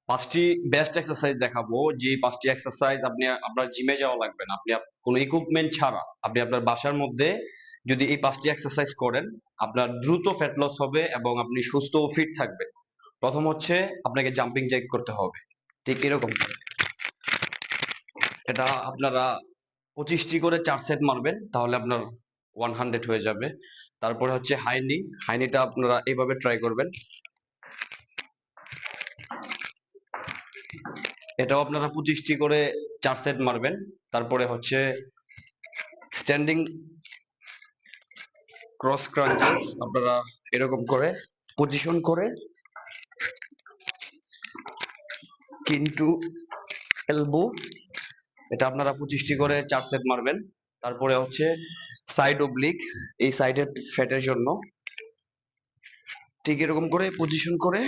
পাঁচটি best exercise দেখাবো, যে পাঁচটি এক্সারসাইজ আপনি আপনার জিমে যাওয়া লাগবে না, আপনি কোনো ইকুইপমেন্ট ছাড়া আপনি আপনার বাসার মধ্যে যদি এই পাঁচটি এক্সারসাইজ করেন, আপনার দ্রুত ফ্যাট লস হবে এবং আপনি সুস্থ ও ফিট থাকবেন। প্রথম হচ্ছে আপনাকে জাম্পিং জ্যাক করতে হবে, ঠিক এরকম করে। এটা আপনারা 25টি করে 4 সেট মারবেন, তাহলে আপনার 100 হয়ে যাবে। তারপরে হচ্ছে হাইনি, হাইনিটা আপনারা এইভাবে ট্রাই করবেন। এটাও আপনারা 25টি করে 4 সেট মারবেন। তারপরে হচ্ছে স্ট্যান্ডিং ক্রস ক্রাঞ্চেস, আপনারা এরকম করে পজিশন করে কিন্তু এলবো, এটা আপনারা 25টি করে 4 সেট মারবেন। তারপরে হচ্ছে সাইড অবলিক, এই সাইডের ফ্যাটের জন্য ঠিক এরকম করে পজিশন করে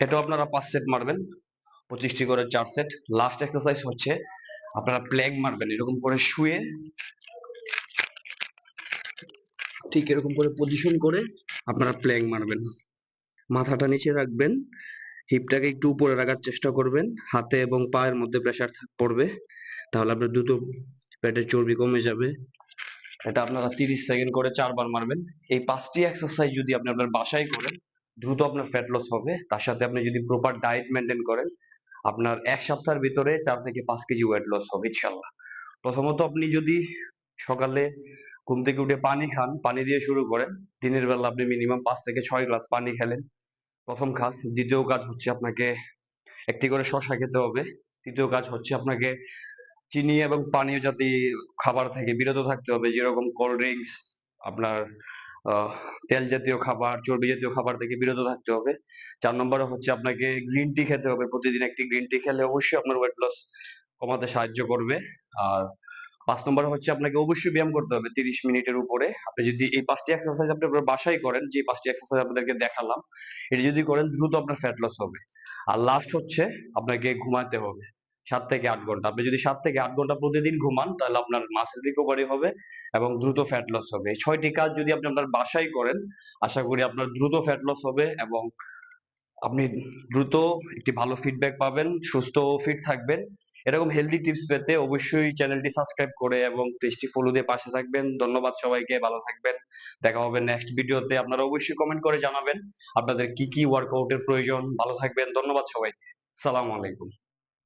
এটাও আপনারা 5 সেট মারবেন, 25টি করে 4 সেট। লাস্ট এক্সারসাইজ হচ্ছে আপনারা প্ল্যাঙ্ক মারবেন, এরকম করে শুয়ে ঠিক এরকম করে পজিশন করে আপনারা প্ল্যাঙ্ক মারবেন। মাথাটা নিচে রাখবেন, হিপটাকে একটু উপরে রাখার চেষ্টা করবেন, হাতে এবং পায়ের মধ্যে প্রেসার পড়বে, তাহলে আপনার দ্রুত পেটের চর্বি কমে যাবে। এটা আপনারা 30 সেকেন্ড করে 4 বার মারবেন। এই 5টি এক্সারসাইজ যদি আপনি আপনার বাসায় করেন, দ্রুত আপনার ফ্যাট লস হবে। তার সাথে আপনি যদি প্রপার ডায়েট মেনটেন করেন, আপনার 1 সপ্তাহের ভিতরে 4 থেকে 5 কেজি ওয়েট লস হবে ইনশাল্লাহ। প্রথমত আপনি যদি সকালে ঘুম থেকে উঠে পানি খান, পানি দিয়ে শুরু করেন, দিনের বেলা আপনি মিনিমাম 5 থেকে 6 গ্লাস পানি খেলেন, প্রথম কাজ। দ্বিতীয় কাজ হচ্ছে আপনাকে একটি করে শসা খেতে হবে। তৃতীয় কাজ হচ্ছে আপনাকে চিনি এবং পানীয় জাতীয় খাবার থেকে বিরত থাকতে হবে, যেরকম কোল্ড ড্রিঙ্কস, আপনার আহ, তেল জাতীয় খাবার, চর্বি জাতীয় খাবার থেকে বিরত থাকতে হবে। 4 নম্বরে হচ্ছে আপনাকে গ্রিন টি খেতে হবে, প্রতিদিন একটি গ্রিন টি খেলে অবশ্যই আপনার ওয়েট লস কমাতে সাহায্য করবে। আর 5 নম্বরে হচ্ছে আপনাকে অবশ্যই ব্যায়াম করতে হবে 30 মিনিটের উপরে। আপনি যদি এই 5টি এক্সারসাইজ আপনি আপনার বাসায় করেন, যে 5টি এক্সারসাইজ আপনাদেরকে দেখালাম, এটা যদি করেন দ্রুত আপনার ফ্যাট লস হবে। আর লাস্ট হচ্ছে আপনাকে ঘুমাতে হবে 7 থেকে 8 ঘন্টা। আপনি যদি 7 থেকে 8 ঘন্টা প্রতিদিন ঘুমান, তাহলে আপনার মাসেল রিকভারি হবে এবং দ্রুত ফ্যাট লস হবে। এই 6টি কাজ যদি আপনি আপনার বাসায় করেন, আশা করি আপনার দ্রুত ফ্যাট লস হবে এবং আপনি দ্রুত একটি ভালো ফিডব্যাক পাবেন, সুস্থ ও ফিট থাকবেন। এরকম হেলদি টিপস পেতে অবশ্যই চ্যানেলটি সাবস্ক্রাইব করে এবং পেজটি ফলো দিয়ে পাশে থাকবেন। ধন্যবাদ সবাইকে, ভালো থাকবেন। দেখা হবে নেক্সট ভিডিওতে। আপনারা অবশ্যই কমেন্ট করে জানাবেন আপনাদের কি কি ওয়ার্কআউটের প্রয়োজন। ভালো থাকবেন, ধন্যবাদ সবাইকে। সালাম আলাইকুম।